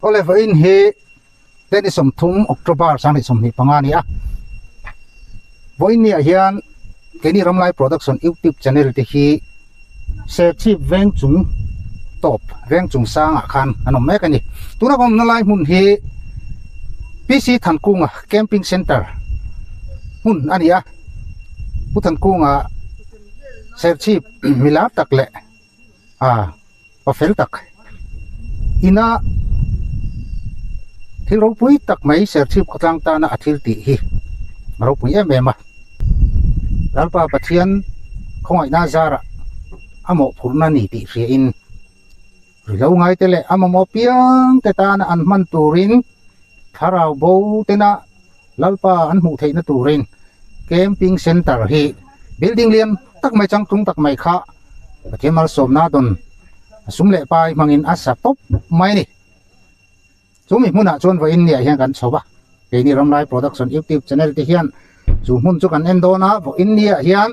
Oliver in he then is some thum October sang ni som ni pangani a voin ni hian keni ramlai production YouTube channel te hi se chi veng chung top veng chung sang a khan anom mek ani tuna kom na lai mun hi PC Thankung camping center mun ani a pu Thankung se chi milap tak le ofel tak ina thil ro pui tak mai ser chip khotlang ta na athil ti hi ro pui em em lalpa pathian khongai na zara amo phurna ni ti ri in ri lo ngai te le amo piang te ta na an man turin tharau bo te na lalpa an mu theina turin camping center hi building lian tak mai chang tung tak mai kha pathian mal som na don sumle pai mangin asa top mai ni chumi muna chon wa in nia hian kan choba ni ramlai production YouTube channel te hian chu mun chu kan endo na vo in nia hian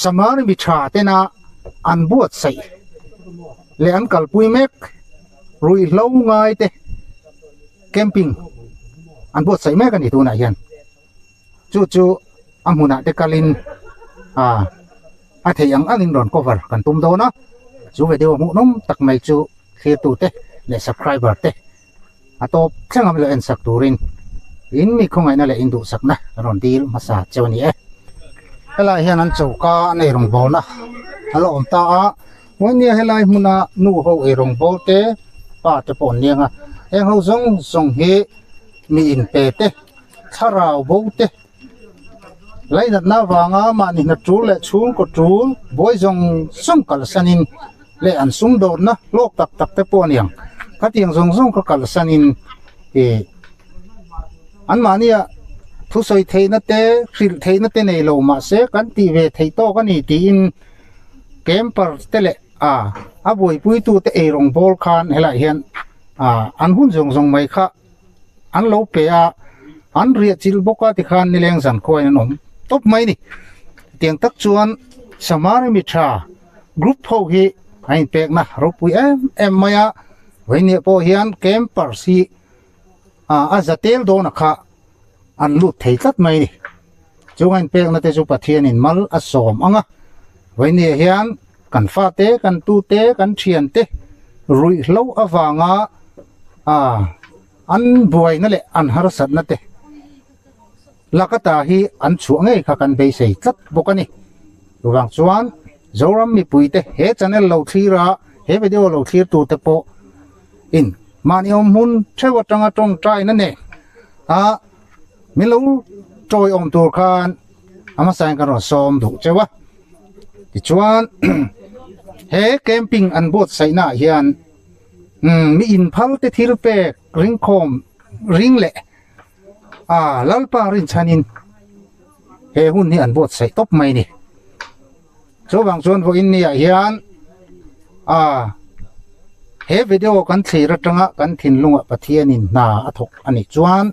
samar mi tha te na an buat sai le an kalpui mek rui lo ngai te camping an buat sai mek ani tu na hian chu amuna te kalin a theyang angin ron cover kan tum do na chu video mu nom tak mai chu share tu te le subscriber te atop thangam le en sak turin in mi khongai na le indu sakna ron dil masa chawni helai hian an chauka nei rong bol na alo om ta a monia helai muna nu ho e rong bol te pa te pon nianga eng ho zong he mi in pe te tharau bo te lai na wanga ma ni na tu le chung ko tu boi zong kal sanin le an sung do na lok tak te pon yang katiang zong ko kal sanin an mania thu soi theina te khil theina te nei lo ma se kan ti ve thei to kan ni ti in camper te le a boi pui tu te e rong bol khan hela hian an hun zong mai kha an lo pe an ria chil boka ti khan ni leng zan khoi an om top mai ni tiang tak chuan samari mi tha group ho hi ain pek na ro pui em maya Vainia po hian camper si azatel do na kha an lut thei tlat mai ni chungain pek na te chu pathian in mal asom anga Vainia hian kan fa te kan tu te kan thian te rui hlo awanga an buai na le an har sat na te lakata hi an chu ngai kha kan be sei tlat bokani ruwang chuan zoram mi pui te he channel lo thira he video lo thir tu te po in mani om mun thewa tanga tong trai na ne milo troi om tur khan ama sang kan ro som du chewa ti chuan he camping an bot sai na hian mi in phal te thir pe ring khom ring le lalpa rin chanin he hun ni an bot sai top mai ni chowang chuan vo in ni hian he video kan thira tanga kan thin lunga pathianin na athok ani chuan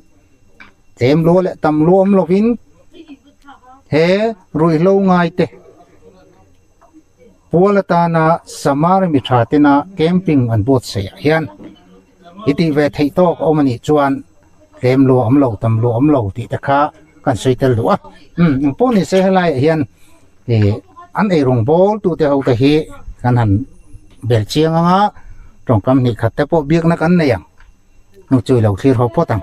tem lo le tam lo om lovin he rui lo ngai te pualata na samar mi thatina camping an bot se hian iti ve thei to omani chuan tem lo om lo tam lo om lo ti ta kha kan seitel do poni se helai hian an e rong bol tu te ho te hi kan han bel chiang anga trong kam ni khat te po biak na kan nei ang nu chui lo thlir ho potang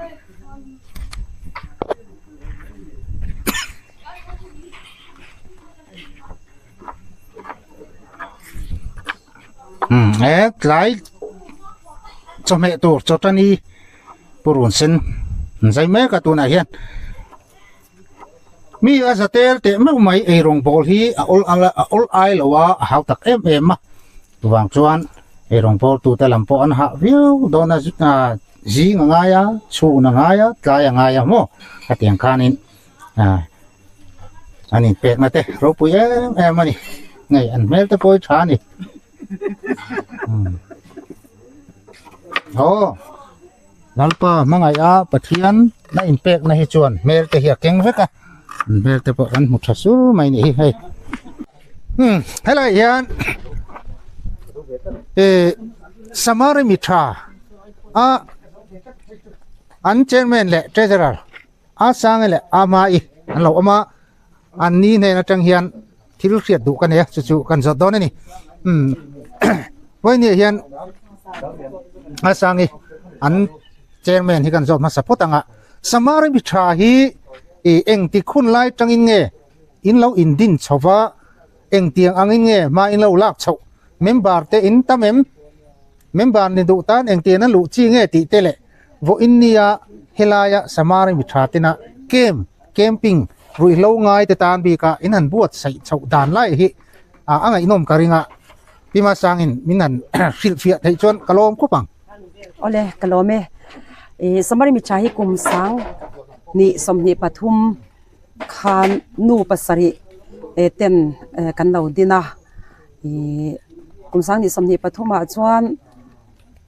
lai cho mẹ tur cho tani purun sen zai me ka tu na hian mi azatel te me mai e rong bol hi ol ai lowa hau tak em ma tuwang chuan e rong bol tu te lampo an ha viu dona ji nga ya chu na nga ya tla ya nga ya mo atiang khanin ani pek na te ro pu em ani ngai an mel te poi tha ni lalpa mangai pathian na in pek na hi chuan mel te hi keng veka mel te po an mu thasu mai ni hei hello yan samari mitra an chairman le treasurer a sang le ama I an lo ama an ni ne na tang hian thil hriat du kan e chu kan zot don ni voi ni hian a sang I an chairman hi kan zot ma support anga samari mi tha hi eng ti khun lai tangin nge in lo in din chowa eng tiang angin nge ma in lo lak chho member te in tamem member ni du tan eng ti na lu chi nge ti tele vo innia helaya samari mi tha tina camping rui lo ngai te tan bi ka in han buat sai chho dan lai hi anga inom karinga pima sangin minan fil fia thei chon kalom ko pang ole kalome samari mi chahi kum sang ni somni pathum khan nu pasari ten kan lo dina kum sang ni somni pathuma chuan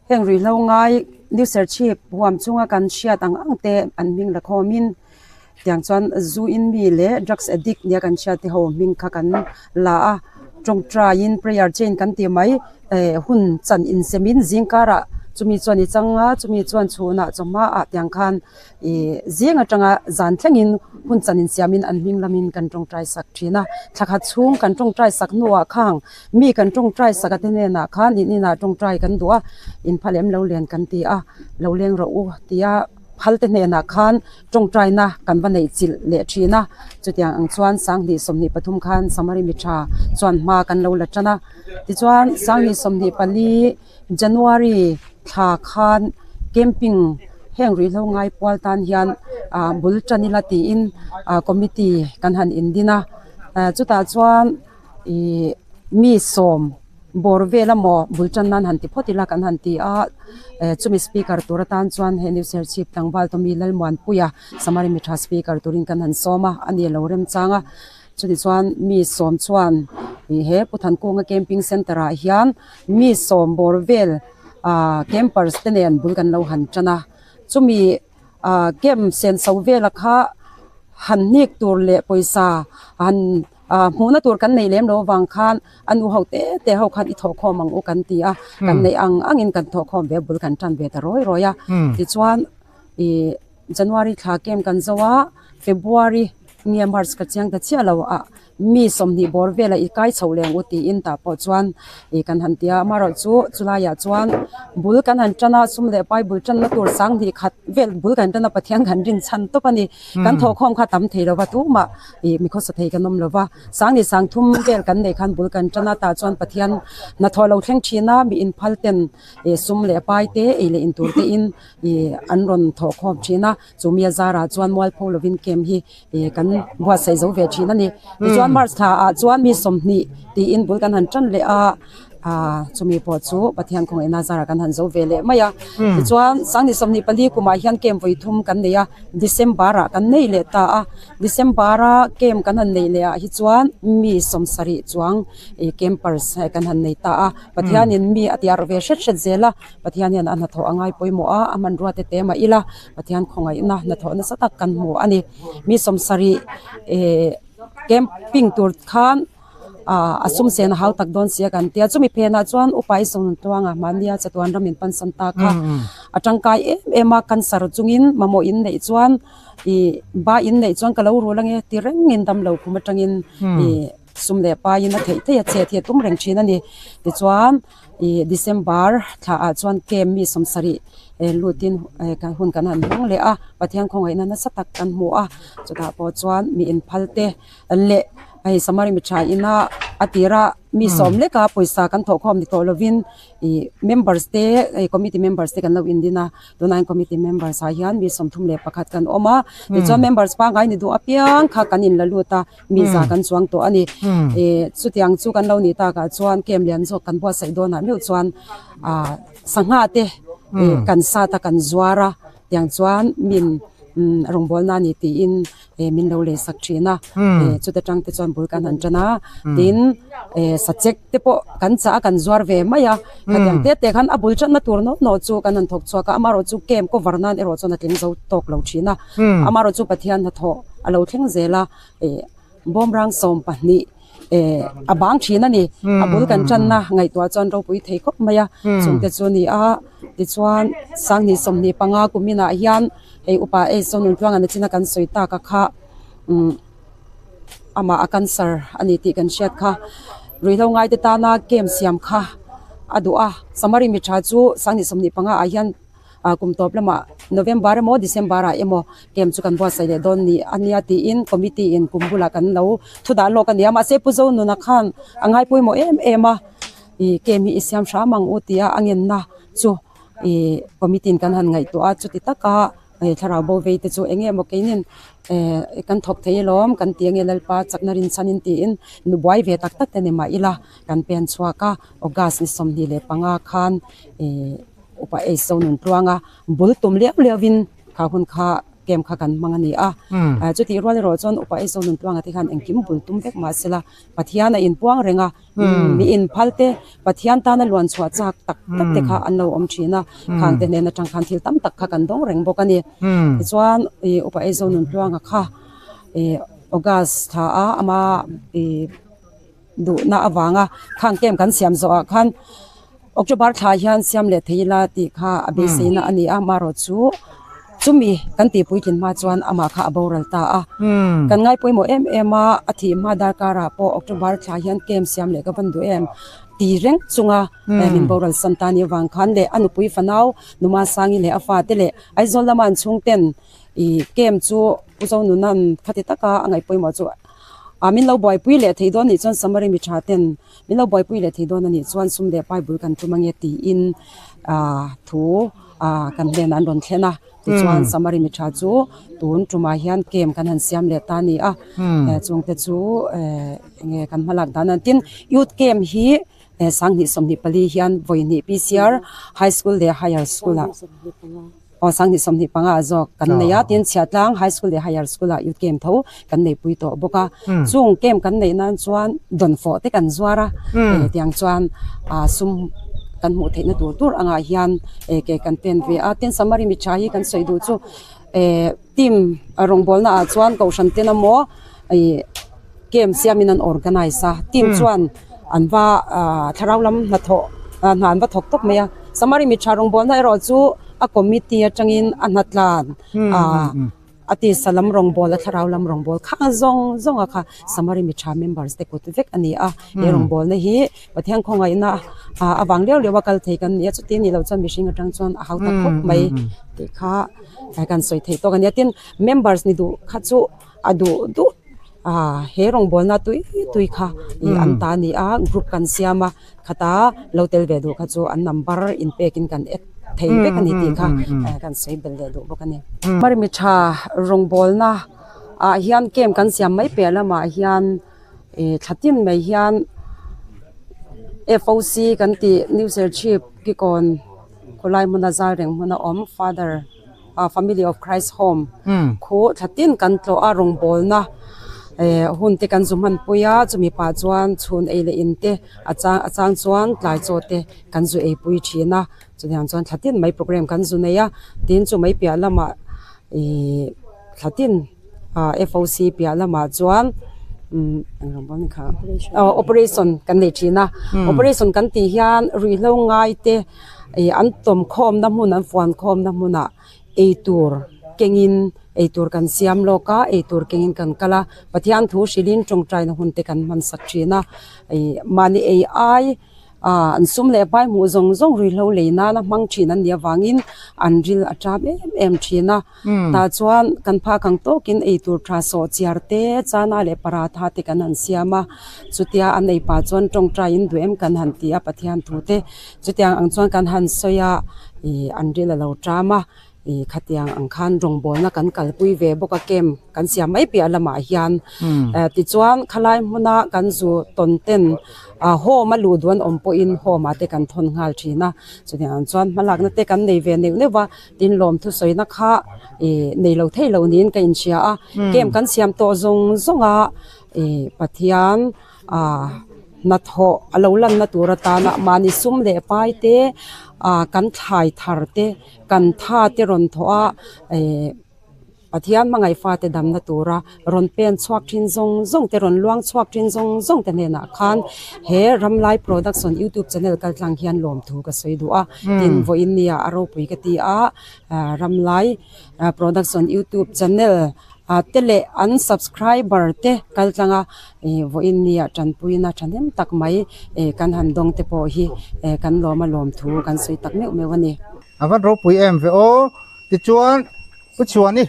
heng ri lo ngai new searchip huam chunga kan shia tang angte an ming la khomin tiang chuan zu in mi le drugs addict nia kan shia te ho ming kha kan la a trong tra in prayer chain kan ti mai hun chan in semin zingkara chumi chuan I changa chumi chuan chuna choma a tiang khan zinga tanga zan thlengin hun chanin siamin an ming lamin kan tong trai sak thina thakha chung kan tong trai sak nuwa khang mi kan tong trai sakatene na khan ni na tong trai kan duwa in phalem lo len kan ti a lo leng ro u tia phalte ne na khan tong trai na kan banei chil le thina chutiang ang chuan sang ni somni pathum khan samari mitha chuan ma kan lo la chana ti chuan sang ni somni pali January tha khan camping heng ri lo ngai pawal tan hian bul chanila ti in committee kan han indina chuta chuan mi som borvela mo bulchan nan han ti photila kan han ti a chumi speaker turatan chuan he new searchip tangwal to mi lalmuan puya samari mitha speaker turin kan han soma ani lorem changa chuni chuan mi som chuan he puthan konga camping center a hian mi som borvel campers tenen bulkan lo han chana chumi game sen sawvela kha han nik tur le poisa han hmuna tur kan nei lem lo wang khan anu hote te ho khan I tho khom ang u kan ti a kan nei angin kan tho khom ve bul kan tan ve ta roi roya ti chuan January tha kem kan zawa February ngia March ka chiang ta chia lo a mi somni borvela I kai choleng uti in ta po chuan kan han tia maro chu chulaya chuan bul kan han chana sumle pai bul chan na tur sang di khat vel bul kan chana pathian kan rin chan to pani kan tho khom kha tam thei lo wa tu ma mi kho sa thei kan nom lo wa sang ni sang thum vel kan nei khan bul kan chana ta chuan pathian na tho lo thleng thina mi in phalten sumle pai te le in tur te in an ron tho khom thina chumia zara chuan mol pho lovin kem hi kan bua sai zo ve thina ni chuan March tha chuan mi somni ti in bul kan han chan le chumi po chu pathian khong ena zara kan han zo vele maya chuan sangni somni pali kuma hian kem voi thum kan neya December kan nei le ta December kem kan han nei le hi chuan mi somsari chuang campers kan han nei ta pathian in mi atiar ve shet zela pathian yan an tho angai poimo aman ruate te ma ila pathian khongai na na tho na satak kan mu ani mi somsari camping tur khan asum sen hau tak don sia kan tia chumi phena chuan upai son tuanga mania chatuan ramin pan santa kha atangkai ema kan sar chungin mamo in nei chuan ba in nei chuan kalo ru lange ti reng in dam lo khuma tangin sumle pa in a thei thei che the tum reng thina ni ti chuan December tha chuan kem mi somsari lutin kan hun kan han bang le pathian khongai na satak kan mu chuta po chuan mi in phalte le samari mi tha ina atira mi som le ka poisa kan tho khom ni to lovin members te committee members te kan lo indina do nine committee members ha hian mi som thum le pakhat kan oma ti chuan members pa ngai ni du apiang kha kan in la luta mi za kan chuang to ani chutiang chu kan lo ni ta ka chuan kem lian zo kan bua sai dona mi chuan sangha te kan sa ta kan zwara tiang chuan min rongbol na ni ti in min lo le sak thina chuta tang te chuan bul kan han chana tin subject te po kan cha kan zwar ve maya khatiang te khan abul chan na tur no chu kan an thok chwa ka amaro chu kem ko varnan ero chona tling zo tok lo thina amaro chu pathian na tho alo thleng zela bom rang som pahni abang thina ni abul kan chan na ngai to chon ro pui thei khop maya chung te chu ni a ti chuan sang ni som ni panga kumina hian ei upa ei sonun tuang an china kan soita ka kha ama akan sar ani ti kan shet kha rilo ngai te ta na kem siam kha adu a samari mi tha chu sang ni som ni panga a hian kum top lama November mo December a emo kem chu kan bo sai le don ni ania ti in committee in kumbula kan lo thu da lo kan ya ma se pu zo nu na khan angai pui mo ema I kem hi siam sha mang u tia angin na chu committee kan han ngai to a chu ti taka thara bo ve te chu enge mo keinin kan thok thei lom kan tiang e lalpa chaknarin sanin ti in nu boy ve tak tak te ne ma ila kan pen chua ka ogas ni som ni le panga khan upa e sonun tuanga bul tum le lewin kha hun kha kem kha kan mangani a chu ti ro le ro chon upa e sonun tuanga ti khan engkim bul tum bek ma sela pathiana in puang renga mi in phalte pathian ta na luan chua chak tak tak te kha anlo om thina khang te ne na tang khan thil tam tak kha kan dong reng bokani chuan upa e sonun tuanga kha ogas tha a ama du na awanga khang kem kan siam zo khan October tha hian siam le theila ti kha abesina ani a maro chu chumi kan ti puikin ma chuan ama kha aboral ta a kan ngai poimo ema athi ma dar kara po October tha hian kem siam le ka ban du em ti reng chunga min boral santani wang khan le anu pui fanau numa sangi le afa te le aizol laman chung ten I kem chu uzo nu nan khati taka angai poimo chu amin lo boy pui le theidon ni chon samari mi thaten min lo boy pui le theidon ani chuan sum le pai bul kan tumange ti in thu kan len an ron thlena ti chuan samari mi tha chu tun tuma hian kem kan han siam le ta ni a chung te chu nge kan malak dan an tin youth kem hi sang ni som ni pali hian voini PCR high school le higher school a sang ni som ni panga zo kan ne ya tin chiatlang high school le higher school a youth kem tho kan nei pui to boka chung kem kan nei nan chuan don fo te kan zuara tiang chuan sum kan mu theina tur anga hian ke kan pen ve a tin samari mi chahi kan soi du chu team rong bol na chuan ko shan te na mo kem siaminan organize a team chuan anwa tharaulam na tho nan ba thok tok meya samari mi charong bol na ro chu a committee atangin anatlan ati salam rong bol atharaulam rong bol kha zong kha samari mi cha members te kut vek ani a e rong bol na hi pathian khonga ina awang lewa kal thei kan ya chu ti ni lo cham mishing atang chon a hauta khop mai te kha kan soi thei to kan ya tin members ni du kha chu adu du he rong bol na tui kha I anta ni a group kan siama khata lotel ve du kha chu an number in pekin kan thei bek ani ti kha kan sei bel le do bokani mari mi tha rong bol na hian kem kan siam mai pela ma hian thatin mai hian FOC kan ti new chief ki kon kolai munazar reng muna father family of Christ home kho thatin kan tlo a rong bol na hun te kan zuman puya chumi pa chuan chhun eile in te achang chuan tlai cho te kan zu ei pui thina chuan chuan thatin mai program kan zu neya tin chu mai pia lama thatin FOC pia lama chuan operation kan nei thina operation kan ti hian ri lo ngai te an tom khom na mun an fuan khom na muna eitur kengin eitur kan siam loka eitur kengin kan kala pathian thu shilin tongtrai na hun te kan man sak thina mani AI an sum le pai mu zong ri lo le na la mang thina nia wangin an ril atap em thina ta chuan kan pha kang to kin eitur tha so chiarte chana le paratha te kan han siama chutia an nei pa chuan tongtrai in duem kan han tia pathian thu te chutiang ang chuan kan han soya an ril lo trama khatiang angkhan rong bol na kan kalpui ve boka kem kan siam mai pia lama hian ti chuan khalai muna kan zu tonten ho ma lu duan ompo in ho ma te kan thon ngal thina chuan chuan malak na te kan nei ve ne wa tin lom thu soina kha nei lo thei lo nin ka in chia a kem kan siam to zonga pathian na tho alolan na turata na mani sum le pai te kan thai thar te kan tha te ron thoa pathian mangai fa te dam na tura ron pen chuak thin zong te ron luang chuak thin zong te nena khan he ramlai production YouTube channel kal tlang hian lom thu ka soi du a tin vo in nia aro pui ka ti a ramlai production YouTube channel tele unsubscriber te kal tlanga vo in nia chan puina thanem tak mai kan han dong te po hi kan loma lom thu kan soi tak me wani avan ro pui em ve o ti chuan pu chuan ni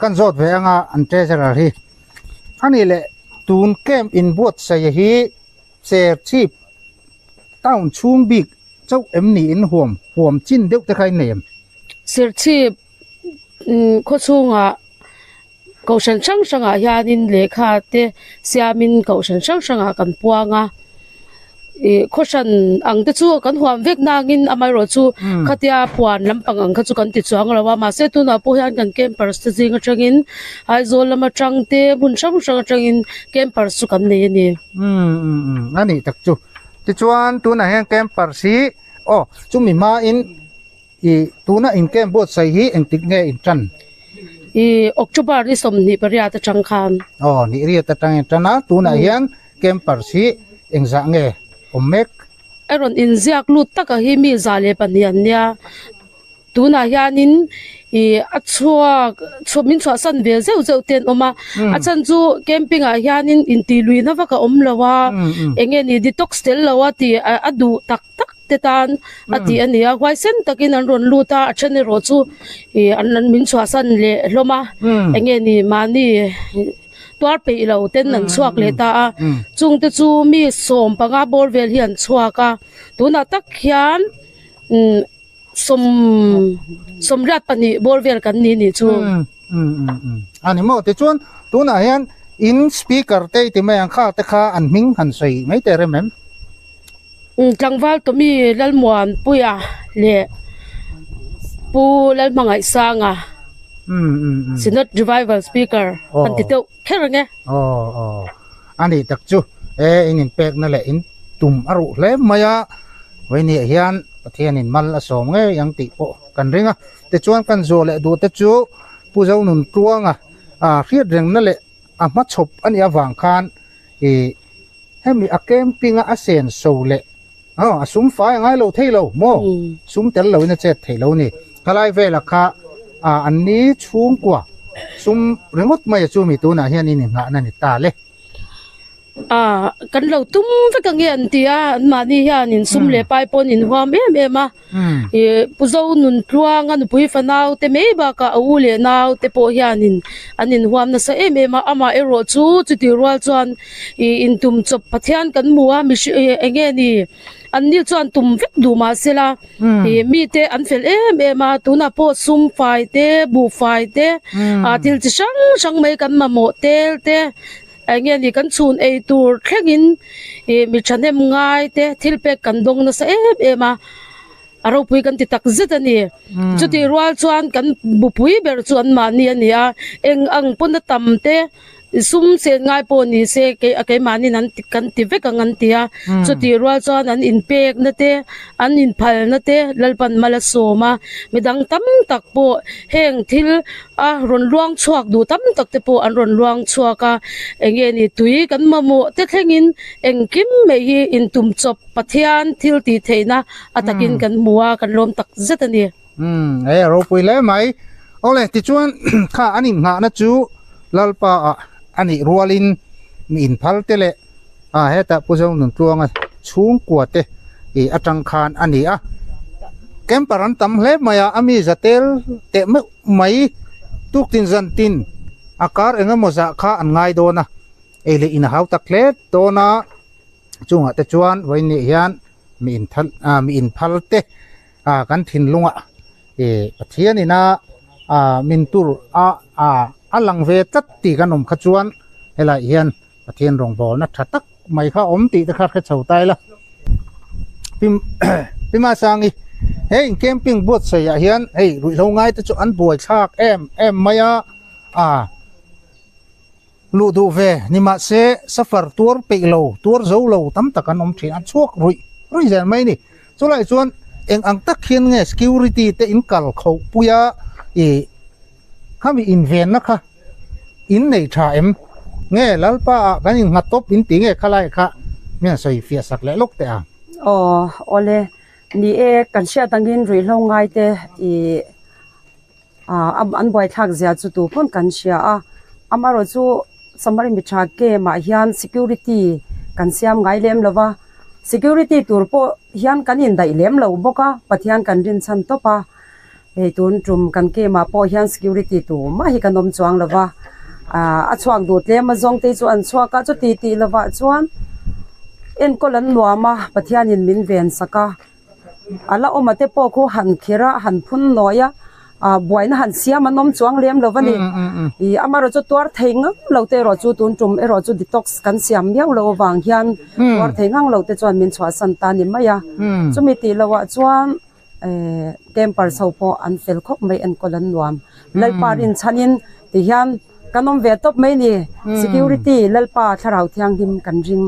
kan zot ve anga an treasurer hi ani le tun kem in bot sai hi ser chip town chung big chau em ni in huam chin deuh te khai nem sir chip kho chunga ko san sang hianin lekha te siamin ko san sang kan puanga kho san ang te chu kan huam vek nangin amai ro chu khatia puan lampang ang kha chu kan ti chuang lawa ma se tu na po hian kan campers te jing atangin ai zol lama tang te bun sang atangin campers chu kan nei ni ani tak chu ti chuan tu na hen camper si chu mi ma in tu na in camp bot sai hi eng tik nge in tran October ni som ni paria ta chang khan ni ri ta tang tana tu na hian camper si eng za nge omek aron in ziak lut taka hi mi zale panian nia tuna hianin min chua san ve zeu ten oma achan chu camping a hianin in ti lui na waka om lawa enge ni detox tel lawa ti adu tak te tan ati ania wai sen takin an ron luta achane ro chu an min chua san le loma enge ni mani tuar pe lo ten nan chuak le ta chung te chu mi som panga bor vel hian chuaka tuna tak hian som rat pani bor vel kan ni chu ani mo te chuan tuna hian in speaker te mai ang kha te kha an ming han sei mai te remem tlangwal to mi lalmuan puya le pu lalmangai sanga sinot revival speaker antito kherenge ani tak chu in pek na le in tum aru le maya weini hian pathian in mal asom nge yang ti po kan ringa te chuan kan zo le du te chu pu zo nun tuanga riat reng na le a ma chop ani awang khan hemi a campinga a sen so le sum fai ngai lo thei lo mo sum tel lo na che thei lo ni kalai vela kha an ni chung kwa sum remote mai chu mi tu na hian in nga na ni ta le kan lo tum ve ka nge an tia an ma ni hian in sum le pai pon in huam ma puzo nun tluang an pui fanau te me ba ka u le nau te po hian in anin huam na sa ma ama ero chu ti rual chuan in tum chop pathian kan muwa mi enge ni an ni chuan tum vek du ma sela mi te an fel ma tuna po sum fai te bu fai te til chi sang mai kan ma mo tel te enge ni kan chun tur thlengin mi thanem ngai te thilpe kan dong na sa ma aro pui kan ti tak zet ani chuti rual chuan kan bu pui ber chuan ma ni ania eng ang pun tam te sum se ngai po ni se ke mani nan kan ti vek ang an tia chuti rual chuan an in pek na te an in phal na te lalpan mala soma midang tam tak po heng thil ron luang chuak du tam tak te po an ron luang chuaka enge ni tui kan mamu te thlengin engkim me hi in tum chop pathian thil ti theina atakin kan muwa kan lom tak zet ani ro pui le mai ole ti chuan kha ani nga na chu lalpa ani rualin mi in phal tele heta puzo nun tuanga chung kwate atang khan ani kemparan tam hle maya ami zatel te mai tuk tin zan tin akar enga moza kha an ngai dona ele in hau takle dona chunga te chuan waini hian mi in phal te kan thin lunga pathian ina min tur alang ve tat ti kanom khachuan hela hian pathian rong bol na thatak mai kha om ti ta khat kha chautai la pima sangi hey camping boat sai hian hey rui lo ngai ta chu an buai thak em maya lu du ve ni ma se safar tur pe lo tur zo lo tam takan om thin an chuak rui zen mai ni chulai chuan eng ang tak khian nge security te in kal kho puya kami invent na kha in nei tha em nge lalpa kan in ngatop in ti nge khalai kha mian soi fia sak le lok te a ole ni e kan sia tangin ri lo ngai te I an boy thak zia chu tu phon kan sia a amaro chu samari mi tha ke ma hian security kan siam ngai lem lova security tur po hian kan in dai lem lo boka pathian kan rin chan to pa e tun trum kan ke ma po hian security tu ma hi kanom chuang lova a chuak du tle ma zong te chu an chuak ka chu ti lova chuan en kolan nuama pathian in min ven saka ala omate po ko han khira han phun noya boina han siam anom chuang lem lovani I amaro chu tuar thenga lote ro chu tun tum e ro chu detox kan siam miau lo wang hian tuar thengang lote chuan min chwa san ta ni maya chumi ti lawa chuan temper sopo an fel khop mai en kolan nuam lalparin chanin ti hian kanom ve top mai ni security lalpa tharau thiang dim kan ring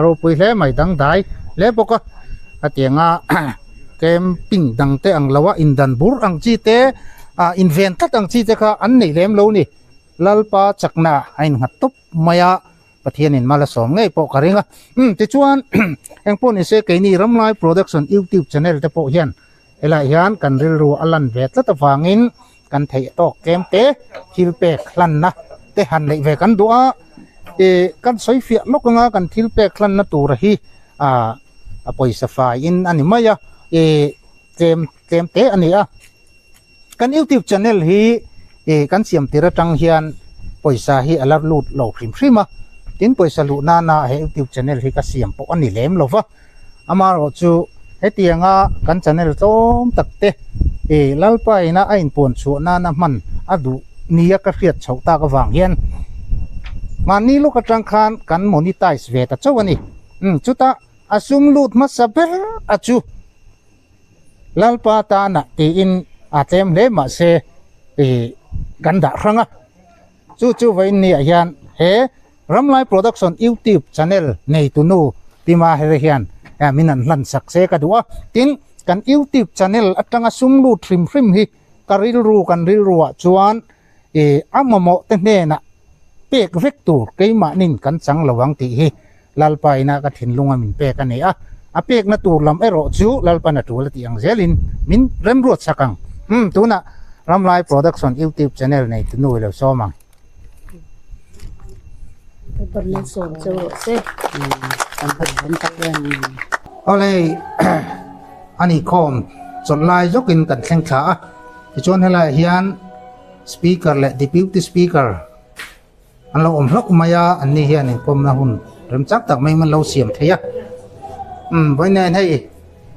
ro pui le mai dang dai le boka atianga camping dang te ang lawa indan bur ang chi te invent tat ang chi te kha an nei lem lo ni lalpa chakna ain hatop maya pathian in mala som ngei po karinga ti chuan eng pon ni se ke ni ramlai production YouTube channel te po hian ela hian kan ril ru alan vet la ta wangin kan thei to kem te thil pe khlan na te han nei ve kan du'a kan soi fia lokanga kan thil pe khlan na tur hi a poisa fa in ani maya kem te ania kan YouTube channel hi kan siam tira tang hian poisa hi alar lut lo phrim tin poisa lu na he YouTube channel hi ka siam po ani lem lova amaro chu hetianga kan channel tom takte lalpa ina ain pon chu na man adu nia ka riat chhota ka wang hian mani lo ka tang khan kan monetize ve ta chawani chuta asum lut ma saber achu lalpa ta na ti in atem le ma se ganda ranga chu vai ni hian he ramlai production YouTube channel nei tu nu tima he hian minan lan sak se ka duwa tin kan YouTube channel atanga sum lu trim hi karil ru kan ril ruwa chuan amamo te ne na pek vector keima nin kan chang lawang ti hi lalpa ina ka thin lunga min pe ka ne a pek na tur lam ero chu lalpa na tu ti ang zelin min rem ruat sakang tuna ramlai production YouTube channel nei tu nu lo somang Perlu sojo se. ole ani khom chon lai jokin kan thleng thla ti chon hela hian speaker le deputy speaker an lo om hlok maya an ni hian in kom na hun rem chak tak mai man lo siam theya boina nei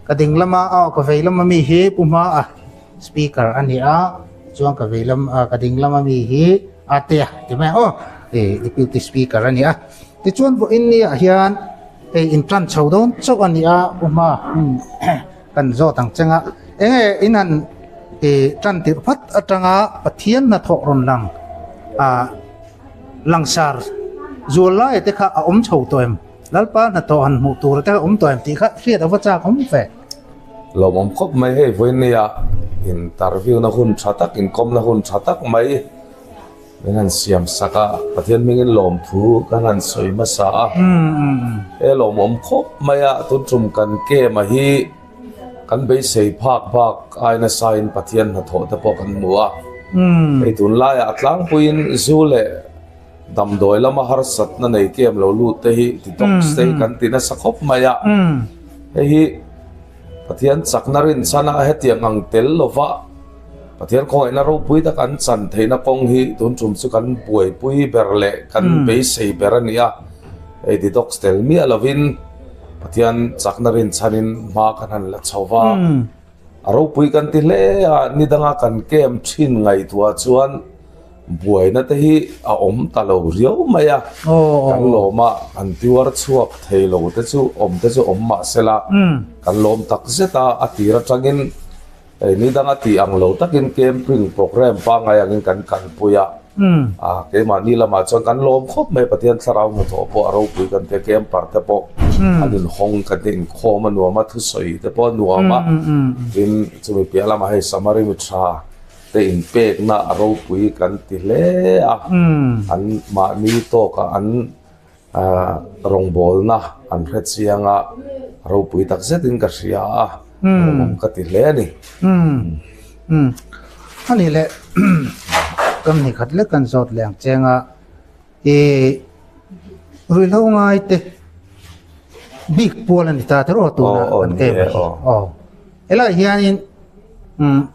ka ding lama ka veilam mi hi puma speaker ani chuang ka veilam ka ding lama mi hi ate ti mai deputy speaker ani ti chuan bo in ni hian in tran chaudon chok ani uma kan zo tang changa inan tran tir phat atanga pathian na tho ron lang langsar zola ete kha om chho toem lalpa na to han mu tur ta toem ti kha riat awacha om fe lom khop mai he voinia interview na hun chatak in kom na hun chatak mai dengan siam saka pathian mingin lom thu kanan soi masa lom khop maya tuntum kan ke mahi kan be sei phak aina sain pathian na tho ta po kan muwa tun la ya tlang puin zule dam doi lama har sat na nei kem lo lu te hi ti tok stay kan tina sakhop maya hi pathian saknarin sana hetiang ang tel lova pathian ko ina ro pui ta kan chan theina kong hi tun chum chu kan puai pui berle kan be sei berania di tok stel mi alovin pathian saknarin chanin ma kan han la chawa aro pui kan ti le ni danga kan kem thin ngai tua chuan buai na te hi om ta lo riau maya kan loma an tiwar chuak thei lo te chu om ma sela kan lom tak zeta atira tangin ni danga ti ang lo takin camping program pa ngai angin kan puya ke ma ni lama chon kan lom khop mai pathian tharau mu tho po aro pui kan te kem par te po anin hong kan tin khoma nuama thu soi te po nuama in chumi piala ma hai samari mi tha te in pek na ro pui kan ti le a an ma ni to ka an rong bol na an ret sianga ro pui tak zetin ka ria a mom ka ti le ni ani le kam ni khat le kan zot leng chenga e rui lo ngai te big pool ani ta ro tu na an ke ela hianin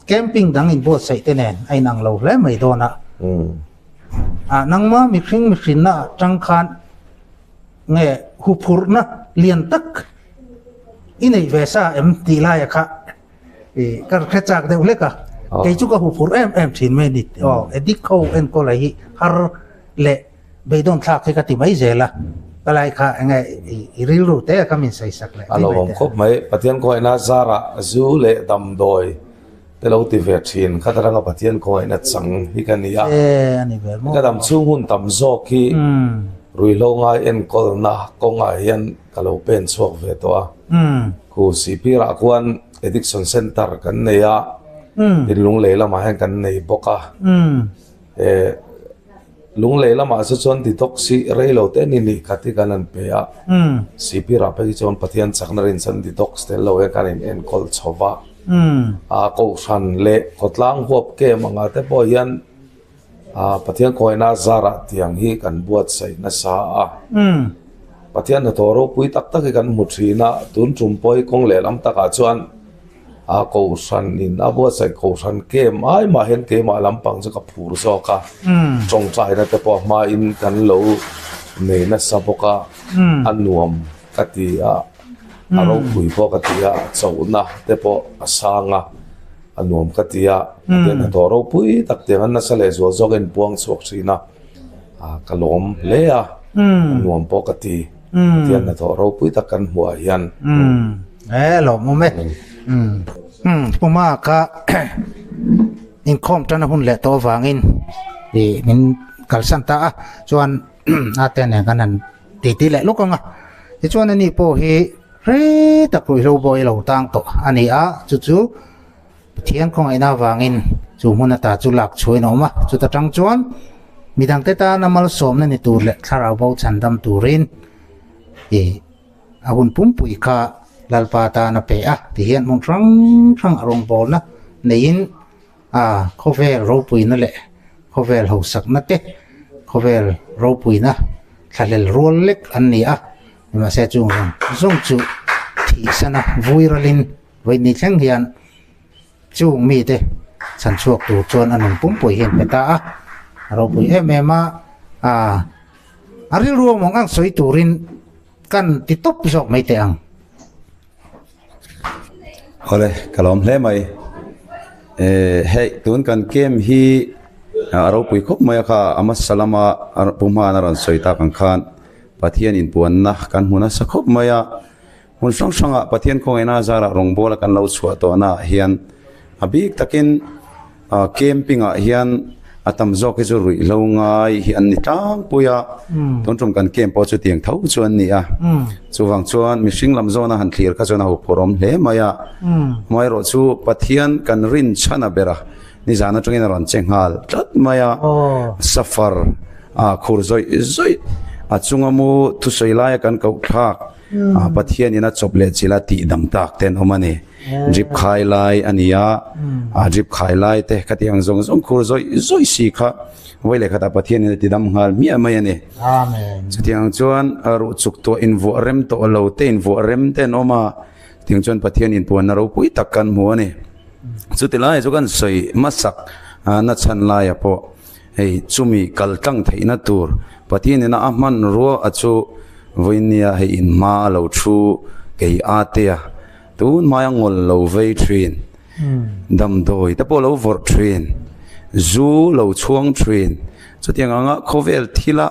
camping dang in boat sai te nen ai nang lo le mai do na nang ma mi khring na tang khan nge hu phur na lian tak inei vesa em ti la ya kha e kar khachak de le ka ke chu ka hu phur em thin me ni edik ko en ko lai har le be don thak ke ka ti mai zela kalai kha nge ril ru te ka min sai sak le alo bom khop mai pathian ko ina zara zu le dam doi te lo ti ve thin khataranga pathian ko ina chang hi kan ya ani ve mo ka dam chung hun tam zo ki rui lo ngai en kol na ko ngai hian kalo pen chuak ve to a ku sipi ra kwan addiction center kan nei a tin lung le lama han kan nei boka lung le lama sa chon detoxi reilo te ni khati kanan pe a sipi ra pe chon pathian chakna rin san detox te lo e kan en kol chowa a ko san le kotlang hop ke manga te po hian pathian ko ina zara tiang hi kan buat sai na sa a pathian na toro pui tak tak kan muthina tun chumpoi kong le lam taka chuan ko san in buat sai ko san ke mai ma hen ke ma lampang cha ka phur zo ka chong chai na te po ma in kan lo nei na sa boka anuam kati aro pui po kati chona te po asanga anuam katia ten toro pui tak tengan na sale zo zo gen puang chok china kalom lea anuam po kati tian na toro pui tak kan hua hian lo mo me puma ka in khom tan hun le to wangin di min kalsan ta chuan aten kanan ti le lokanga ti chuan ani po hi re tak rui lo boy lo tang to ani chu thian khong ina wangin chu huna ta chu lak choi no ma chu ta tang chuan midang te ta namal som na ni tur le thara bo chandam turin ahun pum pui kha lalpa ta na pe ti hian mong rang arong bol na nein khovel ro pui na le khovel ho sak na te khovel ro pui na thalel rol lek an ni ma se chung zong chu thi sana vuiralin voi ni thang hian chung mi te chan chuak tu chon anung pum pui hen peta ro pui ma ari ruang mong ang soi turin kan ti top jok mai te ang ole kalom hle mai he tun kan kem hi aro pui khop mai kha ama salama puma na ran soi ta kan khan pathian in puan na kan huna sa khop maya hun song songa pathian ko ena zara rong bola kan lo chua to na hian abik takin camping hian atam zo ke zurui lo ngai hi an ni tang puya ton trom kan kem po chu tiang thau chuan ni chuwang chuan mihring lam zona han clear ka chona ho porom hle maya mai ro chu pathian kan rin chana bera ni jana tungin ron chenghal tat maya safar khur zoi achungamu thu soilaya kan kau thak pathian ina choplet chila ti dam tak ten homani drip khai lai ania drip khai lai te katiang zong khur zoi si kha voile khata pathian ina ti dam ngal mi amai ani amen chutiang chuan ru chuk to in vo rem to lo te in vo rem te noma tiang chuan pathian in puan ro pui takkan mu ani chutilai chu kan soi masak na chan lai apo hei chumi kaltang theina tur pathian ina ahman ro achu voinia hei in ma lo thu kei atea tun mayangol lo vei trin dam doi ta po lo vor trin zu lo chuang trin chutiang anga khovel thila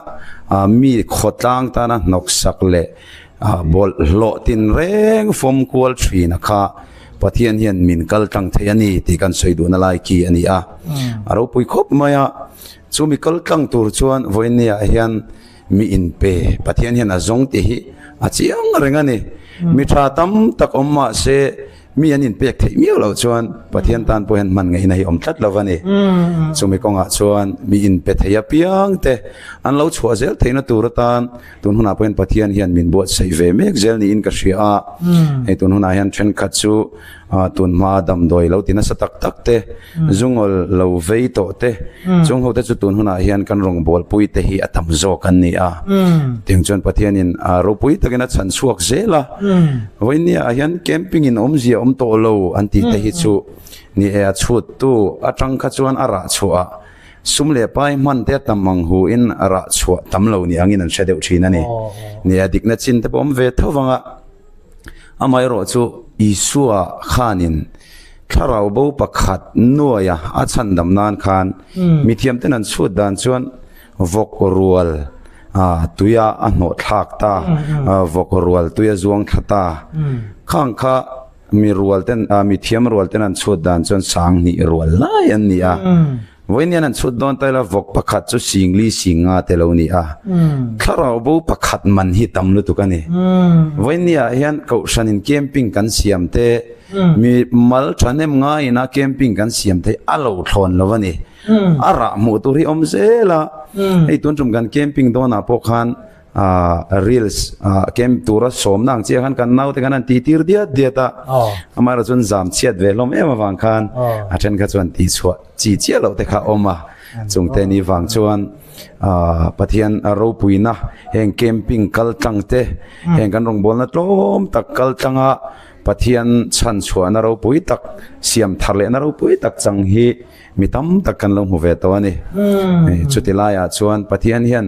mi khotlang ta na nok sak le bol lo tin reng fom kual trin kha pathian hian min kal tang theiani ti kan soidu na lai ki ani aro pui khop maya chumi kal tang tur chuan voinia hian mi in pe pathian hian azong ti hi achiang rengani mi tha tam tak omma se mi anin pek thei mi lo chuan pathian tan po hen man ngai na hi om tlat lovani chumi konga chuan mi in pe theya piang te an lo chhuwa zel theina turatan tun huna po hen pathian hian min buat sei ve mek zel ni in ka hria he tun huna hian then khat chu tun ma dam doi lo tina sa tak tak te zungol lo vei to te chung ho te chu tun huna hian kan rong bol pui te hi atam zo kan ni a ting chuan pathian in ro pui takena chan suak zela voinia hian camping in omzia om to lo anti te hi chu ni e chut tu atang kha chuan ara chua sumle pai man te tamang hu in ara chua tamlo ni angin an shadeu thina ni adik na chin te bom ve thawanga amai ro chu isua khanin tharau bo pakhat nuaya achan dam nan khan mithiam ten an chut dan chuan vok rual tuya anho thak ta vok rual tuya zuang thata khang kha mi rual ten mithiam rual ten an chut dan chuan sang ni rual lai an ni a voinian an chut don taila vok pakhat chu singli singa telo ni a tharau bo pakhat man hi tamlu tukani voinia hian ko shanin camping kan siam te mi mal thanem nga ina camping kan siam te alo thlon lovani ara mu turi om zela ei tun tum kan camping dona pokhan reels camp tura som nang che khan kan nau te kan ti tir dia ta amara chun jam chiat ve lom ema wang khan athen kha chuan ti chua chi chia lo te kha oma chung te ni wang chuan pathian ro puina heng camping kal tang te heng kan rong bol na tlom tak kal tanga pathian chan chuan ro pui tak siam tharle na ro pui tak chang hi mitam tak kan lo mu ve to ani chutilaya chuan pathian hian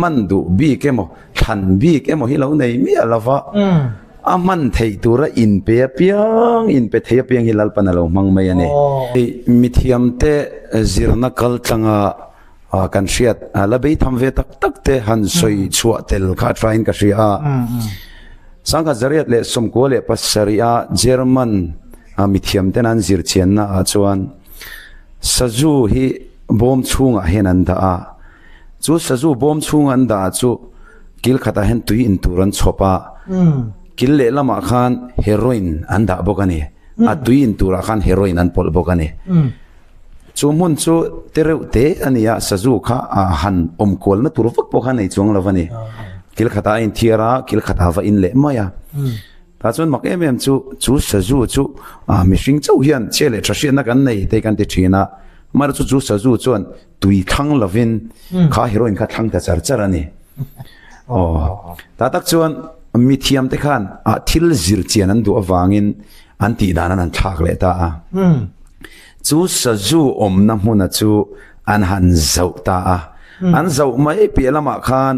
mandu bi kemo than bi kemo hi lo nei mi alawa aman thei tura in pe thei piang hi lal panalo mang mai ani mithiam te zirna kal tanga kan hriat la bei tham ve tak tak te han soi chua tel kha train ka hria sangka zariat le somko le pasaria German mithiam ten an zir chen na chuan saju hi bom chunga henan da chu saju bom chunga an da chu kil khata hen tui in turan chopa kil le lama khan heroin an da bokani a tui in tura khan heroin an pol bokani chu mun chu tereu te ania saju kha han om kol na tur vak pokhan nei chung lovani kil khata in thiara kil khata va in le maya ta chun mak em chu saju chu mi hring chau hian chele thasian na kan nei te kan ti thina mar chu saju chuan tui thang lovin kha heroin kha thang ta char ani ta tak chuan mithiam te khan thil zir chian an du awangin an ti dan an thak le ta chu saju om na hmuna chu an han zau ta an zau mai pi lama khan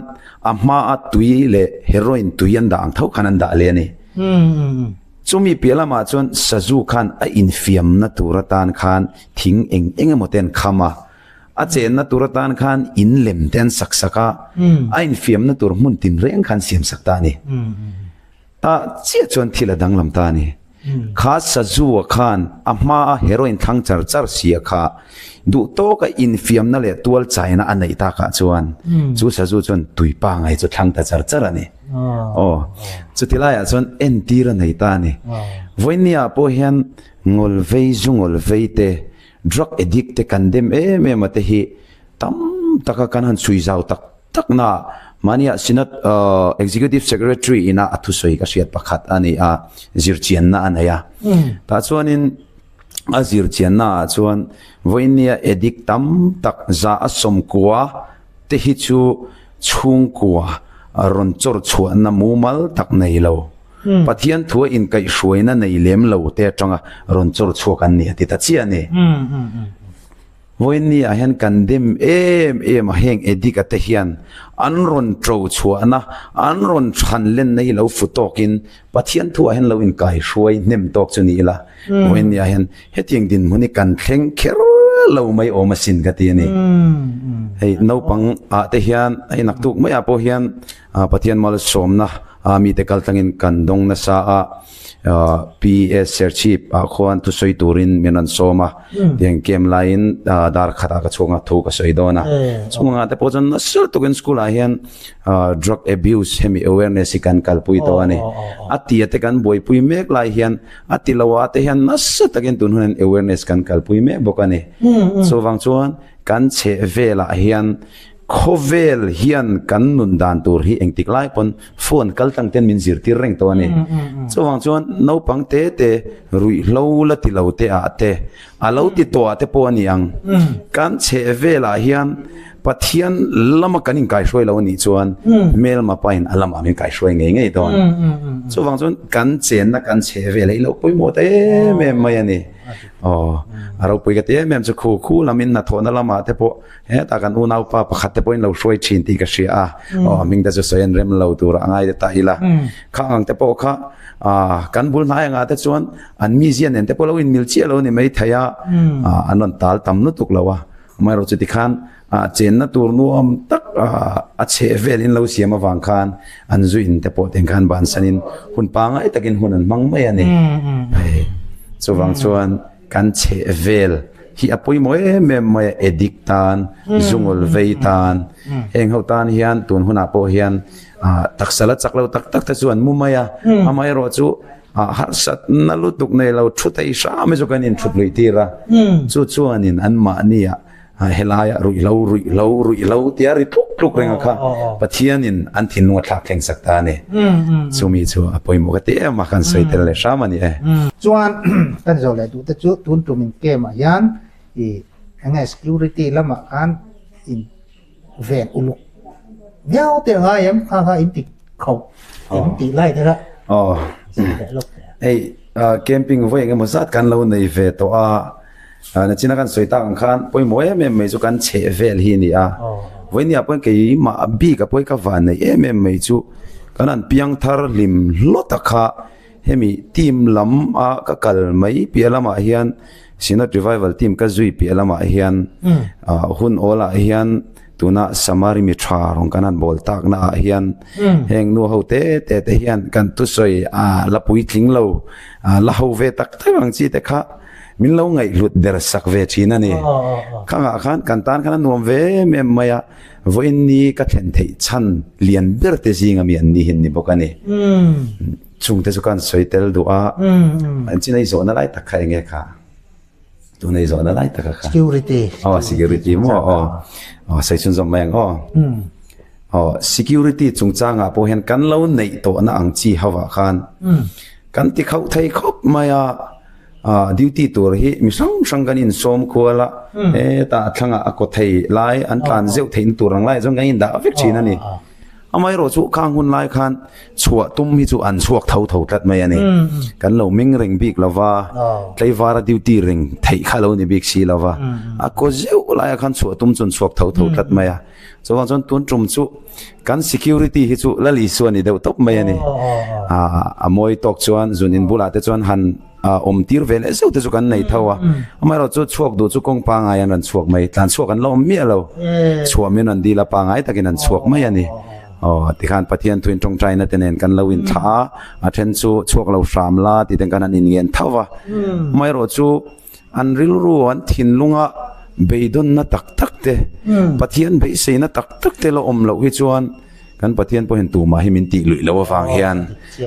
amma tui le heroin tuian da ang thau khanan da le ni chumi pi lama chon saju khan a infiam na turatan khan thing eng moten khama a chen na turatan khan in lem ten saksaka a infiam na tur mun tin reng khan siam sakta ni ta che chon thila danglam ta ni kha saju khan amma heroin thang char sia kha du to ka infiam na le tual chaina anei ta ka chuan chu saju chon tuipa ngai chu thang ta char ani chu tilaya chon en tira nei ta ni voinia po hian ngol vei zungol vei te drug addict te condemn mate hi tam taka kan han chui zau tak na mania sinat executive secretary ina athusoi ka siat pakhat ani a zirchian na anaya ta chuanin azir chianna chuan voinia edik tam tak za asom kwa te hi chu chung kwa ron chor chuan na mumal tak nei lo pathian thua in kai hruaina nei lem lo te tanga ron chor chuak an ni ti ta chi ani voinia hian kandem em heng edik ate hian an ron tro chuana an ron than len nei lo futokin pathian thua hen lo in kai hruai nem tok chu ni la voinia hian heting din muni kan thleng kher lo mai o masin ka ti ni hei no pang te hian ai nak tuk mai apo hian pathian mal somna mi te kaltangin kan dong na sa PS serchip khuan tu soi turin menan soma tiang kem lain dar khata ka chunga thu ka soi dona chunga te pojan na sel to gen school a hian drug abuse hemi awareness kan kalpui to ani ati te kan boi pui mek lai hian ati lawa te hian na sa takin tun hunan awareness kan kalpui me bokani so wang chuan kan che vela hian khovel hian kan nun dan tur hi engtik lai pon phone kaltang ten min zir tir reng to ani chawang chuan no pang te rui lo la ti lo te a te a lo ti to a te po ani ang kan che vela hian pathian lama kanin kai shoi lo ni chuan mel ma pain alam amin kai shoi ngei ngei ton chawang chuan kan chen na kan che vela lo poi mo te me mai ani aro pui ka te mem chu khu lamin na thona lama te po he ta kan u nau pa pakhat te poin lo shoi chin ti ka sia ming da chu soyen rem lo tur angai de ta ila kha ang te po kha kan bul na nga te chuan an mi zian en te po lo in mil chi lo ni mai thaya anon tal tam nu tuk lawa mai ro chu ti khan chen na tur nu am tak a che vel in lo siam awang khan an zu in te po ten khan ban sanin hun pa ngai takin hun an mang mai ani chuwang chuan kan che vel hi apoi moi me ediktan zungol veitan eng hotan hian tun huna po hian taksala chaklo tak tak ta chuan mumaya amai ro chu har sat na lutuk nei lo thutai sha me zo kanin thutlui tira chu chuanin an ma nia helaya rui lo tiari tuk renga kha pathianin an thin nu thak theng sakta ne chumi chu apoi mo kate ma kan soitel le shamani chuan kan zo le tu te chu tun tumin kem a yan I anga security lama kan in ven uluk nhau te nga yam kha in tik khau in ti lai te ra ei camping voi nga mosat kan lo nei ve to na china kan soita ang khan poi mo me chu kan che vel hi ni voi ni apon ke ma bi ka poi ka van nei me chu kanan piang thar lim lotaka hemi team lam ka kal mai pialama hian Sinat revival team ka zui pi alama hian hun ola hian tuna samari mi tha rong kanan bol tak na hian heng nu hote te hian kan tu soi la pui thling lo la ho ve tak tawang chi te kha min lo ngai lut der sak ve china ni khanga khan kan tan kana nuam ve me maya voin ni ka thlen thei chan lian ber te jinga mi an ni hin ni bokani chung te chu kan soitel du an chinai zo na lai tak khai nge kha tu nei zo na lai tak kha security mo sai chun zom mang security chung changa po hen kan lo nei to na ang chi hawa khan kan ti khau thai khop maya duty tur hi mi sang ganin som khuala ta thanga ako thei lai an tan zeu thein turang lai jong gain da vek china ni amai ro chu khang hun lai khan chua tum hi chu an chuak thau tat mai ani kan lo ming ring bik lova tleivara duty ring thei khalo ni bik si lova a ko zeu lai khan chua tum chun chuak thau tat mai a chawang chon tun tum chu kan security hi chu lali suani deu top mai ani amoi tok chuan zunin bula te chuan han tir vel eso te chu kan nei thawa amai ro chu chuak du chu kong pa ngai an chuak mai tlan chuak an lo mi lo chua min an dila pa ngai takin an chuak mai ani tikhan pathian twin tong china tenen kan lawin tha athen chu chuak lo sham la ti ten kan an in ngen thawa mai ro chu an ril ru an thin lunga beidon na tak tak te pathian be se na tak tak te lo om lo hi chuan kan pathian po hen tu ma hi min ti lui lo wang hian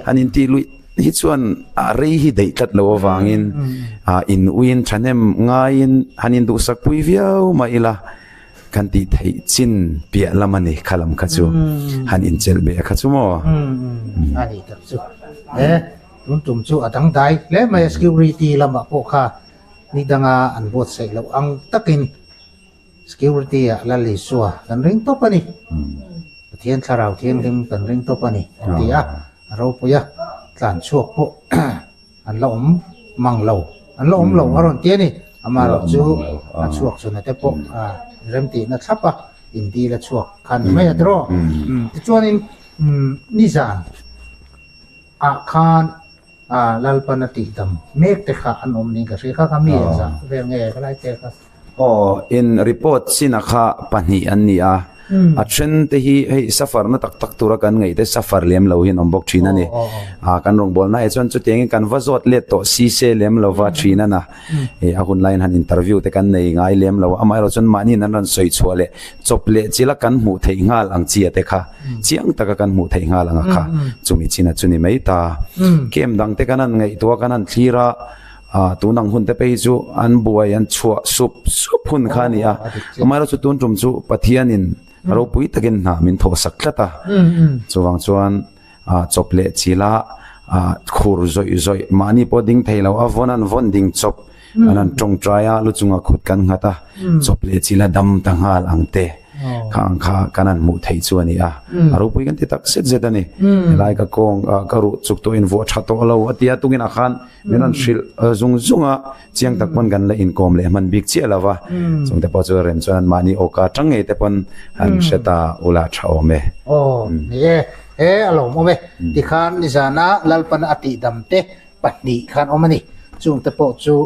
an in ti lui hi chuan rei hi dei tat lo wangin in uin thanem ngain hanin du sak pui viau ma ila kan ti thei chin pia lamani khalam khachu han in chel be khachu mo ani tak chu tun tum chu adang dai le mai security lama po kha ni danga an bot sai lo ang takin security la li suwa kan ring to pani thian tharau thian lim kan ring to pani ti ro pu ya tlan chuak po an lo mang lo aron ti ni ama lo chu an chuak chu na te po rem ti na thapa indi la chuak khan mai adro ti chuanin ni zan khan lalpanati tam mek te kha anom ni ka ri kha ka mi za ver nge ka lai te kha in report sinakha pani ania a trend te hi hei safar na tak tak tura kan ngei te safar lem lo hin ombok thina ni kan rong bol na e chon chu teng kan vazot le to si se lem lo wa thina na e a hun line han interview te kan nei ngai lem lo amai ro chon mani nan ran soi chwale chople chila kan mu thei ngal ang chi ate kha chiang taka kan mu thei ngal anga kha chumi china chuni mai ta kem dang te kanan ngei to kanan thira tunang hun te pe chu an buai an chua sup hun khani amai ro chu tun tum chu pathianin ro pui takin na min tho saklata chuwang chuan chople chila khur zoi mani po ding theilo avonan von ding chop anan tong traya lu chunga khut kan ngata chople chila dam tangal angte khang kha kanan mu thei chu ani aro pui kan ti tak set zetani lai ka kong karu chuk to in vo tha to lo atia tungin a khan menan shil zunga chiang tak pon gan la in kom le man big che lawa chung te po chu rem chuan mani oka tangai te pon han seta ula thao me alo mo me ti khan ni zana lalpan ati damte patni khan omani chung te po chu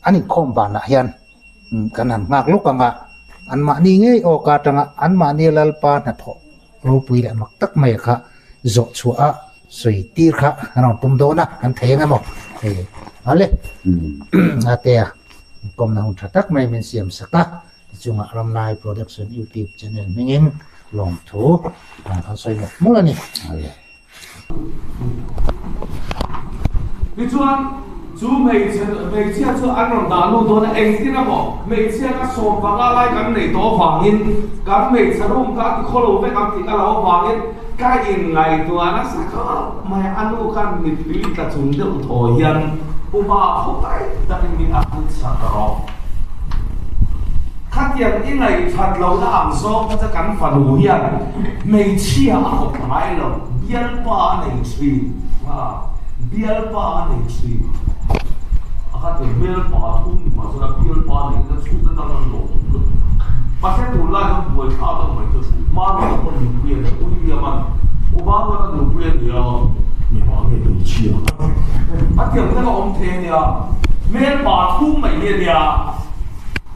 anin khom ba na hian kanan ngak lukanga an ma ni nge o ka tanga an ma ni lalpa na tho ro pui la mak tak mai kha zo chua soi tir kha ron tum do na an thenga mo ale atea kom na hun tak mai min siam saka chunga ramnai production YouTube channel mingin long thu an soi mo la ni ni chuan chú mấy chia cho anh làm đàn luôn thôi anh tin là bỏ mấy chia các số và la lai cái này to vàng in cái mấy sản phẩm cái khó lâu với cái thì cái là vàng in cái in ngày tôi nó sẽ có mày ăn luôn cái mình bị cái chúng được thôi hiện ông bà không phải ta mình ăn sẵn rồi khách tiền in này thật lâu đã ăn xong nó sẽ cắn phần đủ hiện mấy chia học lại rồi biên ba này suy biên ba này suy cái bill bảo thung mà sao là bill bảo này nó出得到那种，把这土拉都不会差到没就是，妈妈不能不演的，不一样嘛，我爸爸那种不演的呀，你妈也都去啊，听那个我们听的呀，没把thung没演的呀，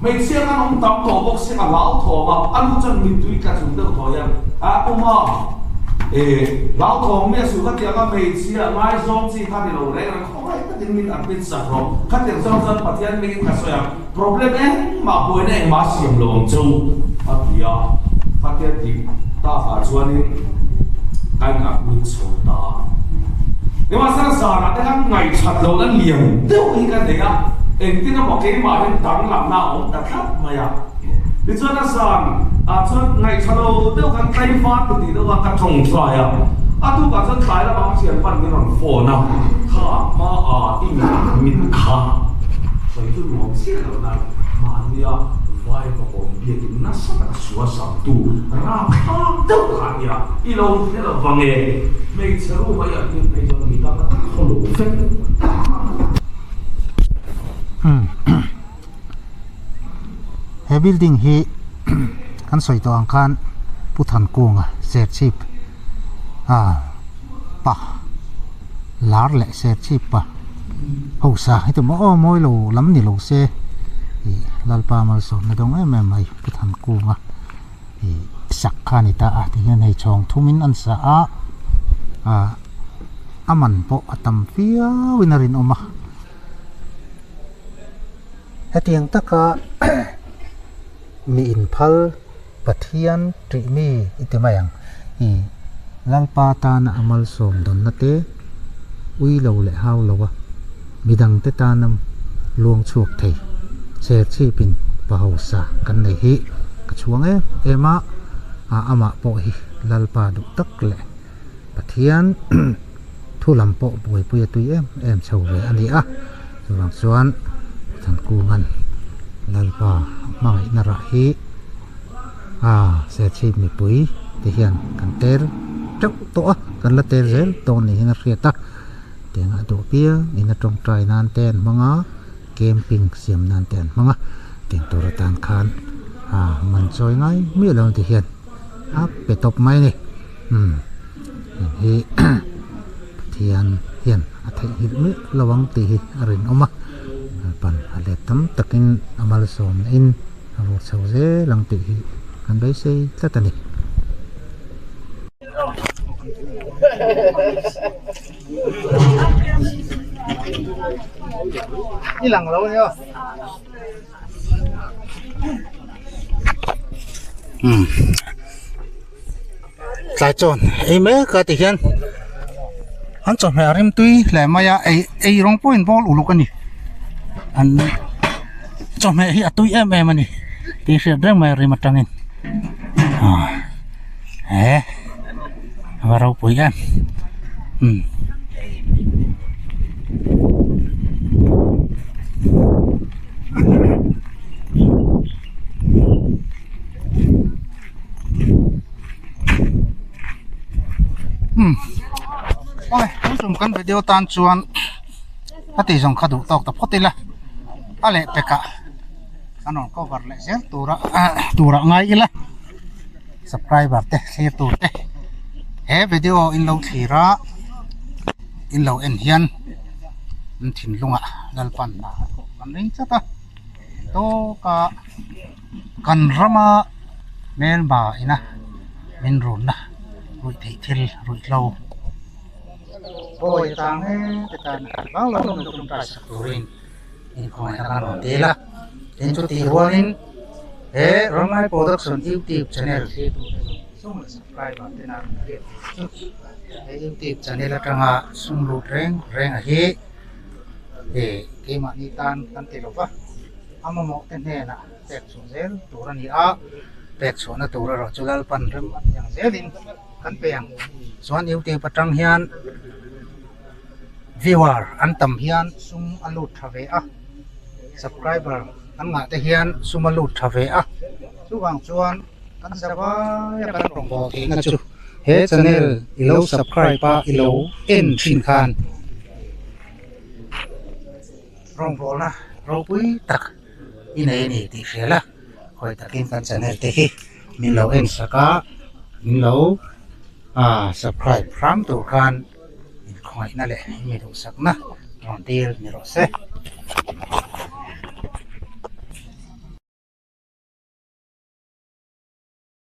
没些那种当头不是个老头嘛，俺们真面对个种的头样，我妈。老同咩事？佢哋個未知啊，買裝置佢哋路咧，我係得點面特別實咯。佢哋相信白天咩嘅所有 problem 咧，嘛背咧嘛上路做，係啊，白天啲打下轉咧，間壓面嘈打。你話生啥啦？啲咁藝術路咧連都應該嚟啊！啲都冇幾萬人等諗啦，我特級咪啊！你做那啥做藝術路都咁低翻嗰啲都話咁重曬啊！都話真大啦，往前翻嗰種貨呢，卡嘛一面卡，所以就往前頭呢，嘛你啊，外國嗰邊嘅那啥個說上度，那卡都看呀，一路喺度放嘅，每次路咪有啲那種你講嘅好路飛。he building hi kan soi to ang khan puthan kunga set chip pa lar le set chip pa ho sa hi to mo moi lo lam ni lo se lalpa mal so na dong em mai puthan kunga sak khani ta ti hian hei chong thumin an sa aman po atam pia winarin oma hetiang taka mi in phal pathian tri mi itimayang lalpa ta na amal som don na te ui lo le hau lo wa midang te ta nam luang chuak thei se chi pin pa ho sa kan nei hi ka chuang ema ama po hi lalpa du tak le pathian thu lam po boi pui tui em chho ve ani chuang chuan than ku ngan lalpa mai na ra hi se chi mi pui te hian kan ter chok to kan la ter zel to ni hin ria ta tenga do pia ina tong trai nan ten manga camping siam nan ten manga teng to tan khan man choi ngai mi lo ti hian pe top mai ni hi thian hian athai hi mi lawang ti hi arin oma pan ale tam takin amal som in avo chau ze lang ti hi kan dai sei tlatani ilang lo yo sai chon ei me ka ti hian an chon me rim tui le maya ei rong point ball uluk ani an chon me hi atui em ani ti se dreng me rim atangin varau pui kan ôi chúng con video tan chuan cái tỷ dòng khadu tộc tập phốt la à lệ peka anh on cover lệ xé tura ngay ila subscribe te share tu te he video in lâu thì ra in lâu en hian in thin lunga lalpan na kan ring chata to ka kan rama men ba ina min run na rui thị thil rui lâu ôi tang he tan bang lo no tum ta sakurin in khoi akan te la in chu ti huanin he ramai production youtube channel sum subscribe ba te na he youtube channel atanga sum lu reng a hi he ke ma ni tan kan te lo ba ama mo ten he na tek su zel turani a tek so na tura ro chulal pan rem yang zelin kan peang suan youtube patang hian viewer an tam hian sum alut thave a subscriber an nga te hian sum alut thave a chu wang chuan kan sawa ya kan rong bo thi na chu he channel ilo subscribe pa ilo en thin khan rong bo na ro pui tak ine ni ti fela khoi takin kan channel te hi min lo en saka min lo subscribe from to khan khoi na le mi ro sak na ron tir mi ro se